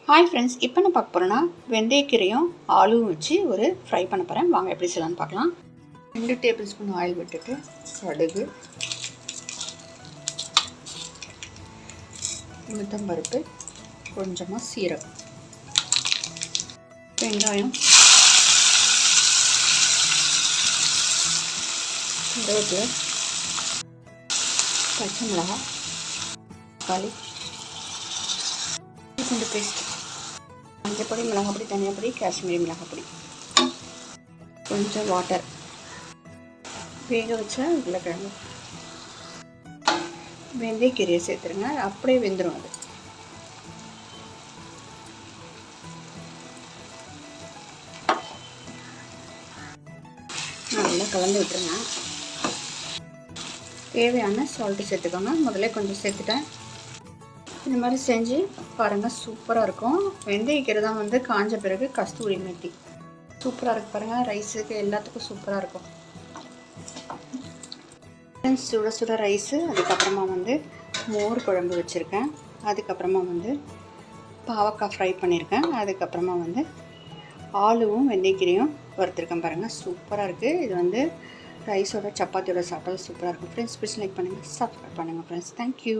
Hi friends, இப்போ நான் பார்க்க போகிறேன்னா வெந்தயக்கீரையும் ஆலுவும் வச்சு ஒரு ஃப்ரை பண்ண போகிறேன். வாங்க எப்படி செய்யலான்னு பார்க்கலாம். 2 டேபிள் ஸ்பூன் ஆயில் விட்டுட்டு கடுகு, உளுத்தம்பருப்பு, கொஞ்சமாக சீரகம், வெங்காயம், கருவேப்பிலை, பச்சை மிளகாய், தக்காளி, பூண்டு பேஸ்ட், மஞ்சப்பொடி, மிளகாப்பொடி, தனியாப்பொடி, காஷ்மீரி மிளகாப்பொடி, கொஞ்சம் வாட்டர், வேக வச்ச உருளைக்கிழங்கு, வெந்தயக்கீரையை சேர்த்துருங்க. அப்படியே வெந்துடும். அது நல்லா கலந்து விட்டுருங்க. தேவையான சால்ட்டு சேர்த்துக்கோங்க. முதல்ல கொஞ்சம் சேர்த்துட்டேன். இந்த மாதிரி செஞ்சு பாருங்கள், சூப்பராக இருக்கும். வெந்தயக்கீரை தான் வந்து காஞ்ச பிறகு கஸ்தூரி மெட்டி சூப்பராக இருக்குது பாருங்கள். ரைஸுக்கு எல்லாத்துக்கும் சூப்பராக இருக்கும். சுட சுட ரைஸு, அதுக்கப்புறமா வந்து மோர் குழம்பு வச்சுருக்கேன். அதுக்கப்புறமா வந்து பாவக்காய் ஃப்ரை பண்ணியிருக்கேன். அதுக்கப்புறமா வந்து ஆலுவும் வெந்தயக்கீரையும் வறுத்துருக்கேன் பாருங்கள். சூப்பராக இருக்குது. இது வந்து ரைஸோட சப்பாத்தியோட சாப்பிட்டாலும் சூப்பராக இருக்கும். ஃப்ரெண்ட்ஸ், பிடிச்சி லைக் பண்ணுங்கள், சப்ஸ்கிரைப் பண்ணுங்கள் ஃப்ரெண்ட்ஸ். தேங்க்யூ.